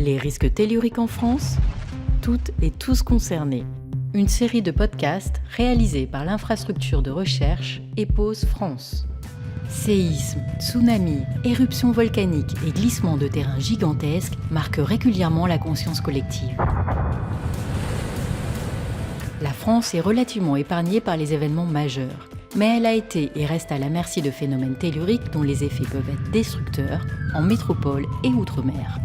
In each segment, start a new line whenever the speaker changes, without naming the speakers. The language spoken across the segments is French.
Les risques telluriques en France, toutes et tous concernés. Une série de podcasts réalisés par l'infrastructure de recherche EPOS France. Séismes, tsunamis, éruptions volcaniques et glissements de terrain gigantesques marquent régulièrement la conscience collective. La France est relativement épargnée par les événements majeurs, mais elle a été et reste à la merci de phénomènes telluriques dont les effets peuvent être destructeurs en métropole et outre-mer.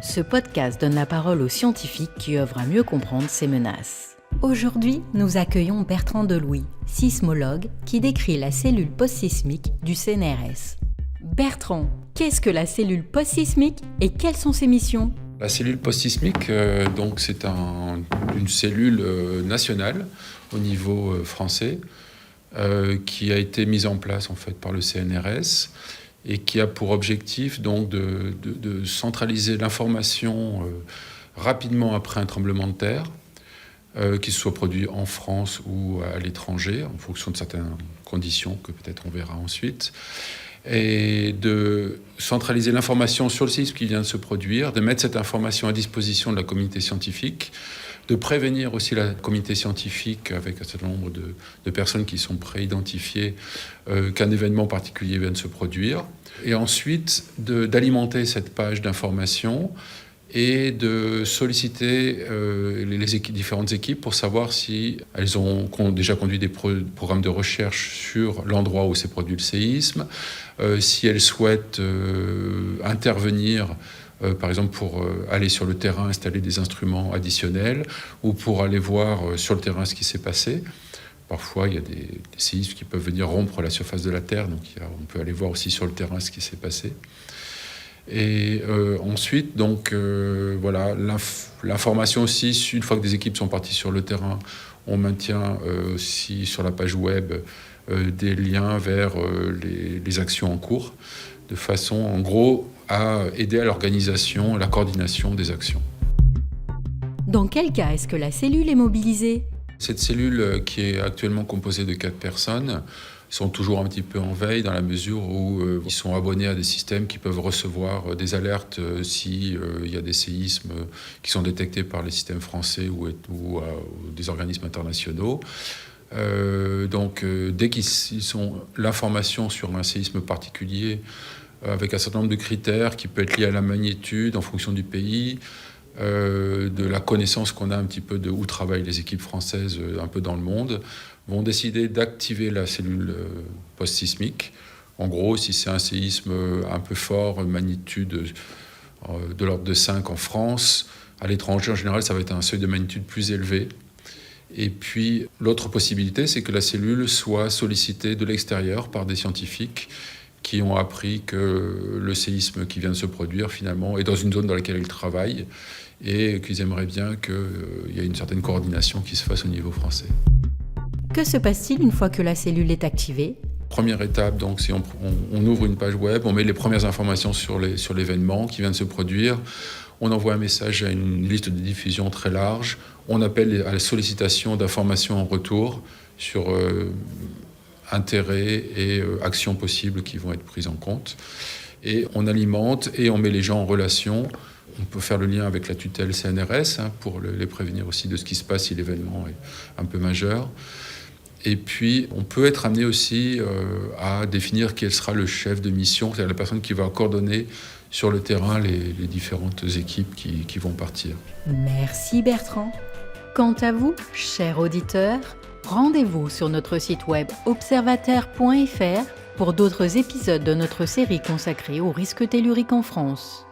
Ce podcast donne la parole aux scientifiques qui œuvrent à mieux comprendre ces menaces. Aujourd'hui, nous accueillons Bertrand Delouis, sismologue, qui décrit la cellule post-sismique du CNRS. Bertrand, qu'est-ce que la cellule post-sismique et quelles sont ses missions ?
La cellule post-sismique, c'est une cellule nationale au niveau français qui a été mise en place en fait par le CNRS et qui a pour objectif donc de centraliser l'information rapidement après un tremblement de terre, qu'il soit produit en France ou à l'étranger, en fonction de certaines conditions que peut-être on verra ensuite, et de centraliser l'information sur le séisme qui vient de se produire, de mettre cette information à disposition de la communauté scientifique, de prévenir aussi la communauté scientifique avec un certain nombre de personnes qui sont préidentifiées qu'un événement particulier vient de se produire, et ensuite d'alimenter cette page d'information et de solliciter les différentes équipes pour savoir si elles ont déjà conduit des programmes de recherche sur l'endroit où s'est produit le séisme, si elles souhaitent intervenir, par exemple pour aller sur le terrain, installer des instruments additionnels, ou pour aller voir sur le terrain ce qui s'est passé. Parfois, il y a des séismes qui peuvent venir rompre la surface de la Terre, donc on peut aller voir aussi sur le terrain ce qui s'est passé. Et ensuite, l'information aussi, une fois que des équipes sont parties sur le terrain, on maintient aussi sur la page web des liens vers les actions en cours, de façon, en gros, à aider à l'organisation, à la coordination des actions.
Dans quel cas est-ce que la cellule est mobilisée ?
Cette cellule, qui est actuellement composée de 4 personnes, sont toujours un petit peu en veille dans la mesure où ils sont abonnés à des systèmes qui peuvent recevoir des alertes s'il y a des séismes qui sont détectés par les systèmes français ou des organismes internationaux. Dès qu'ils ont l'information sur un séisme particulier, avec un certain nombre de critères qui peut être lié à la magnitude en fonction du pays, de la connaissance qu'on a un petit peu de où travaillent les équipes françaises un peu dans le monde, vont décider d'activer la cellule post-sismique. En gros, si c'est un séisme un peu fort, magnitude de l'ordre de 5 en France, à l'étranger, en général, ça va être un seuil de magnitude plus élevé. Et puis, l'autre possibilité, c'est que la cellule soit sollicitée de l'extérieur par des scientifiques qui ont appris que le séisme qui vient de se produire, finalement, est dans une zone dans laquelle ils travaillent et qu'ils aimeraient bien qu'il y ait une certaine coordination qui se fasse au niveau français.
Que se passe-t-il une fois que la cellule est activée ?
Première étape, donc, c'est on ouvre une page web, on met les premières informations sur l'événement qui vient de se produire, on envoie un message à une liste de diffusion très large, on appelle à la sollicitation d'informations en retour sur intérêts et actions possibles qui vont être prises en compte. Et on alimente et on met les gens en relation. On peut faire le lien avec la tutelle CNRS pour les prévenir aussi de ce qui se passe si l'événement est un peu majeur. Et puis, on peut être amené aussi à définir quel sera le chef de mission, c'est-à-dire la personne qui va coordonner sur le terrain les différentes équipes qui vont partir.
Merci Bertrand. Quant à vous, chers auditeurs, rendez-vous sur notre site web observateur.fr pour d'autres épisodes de notre série consacrée aux risques telluriques en France.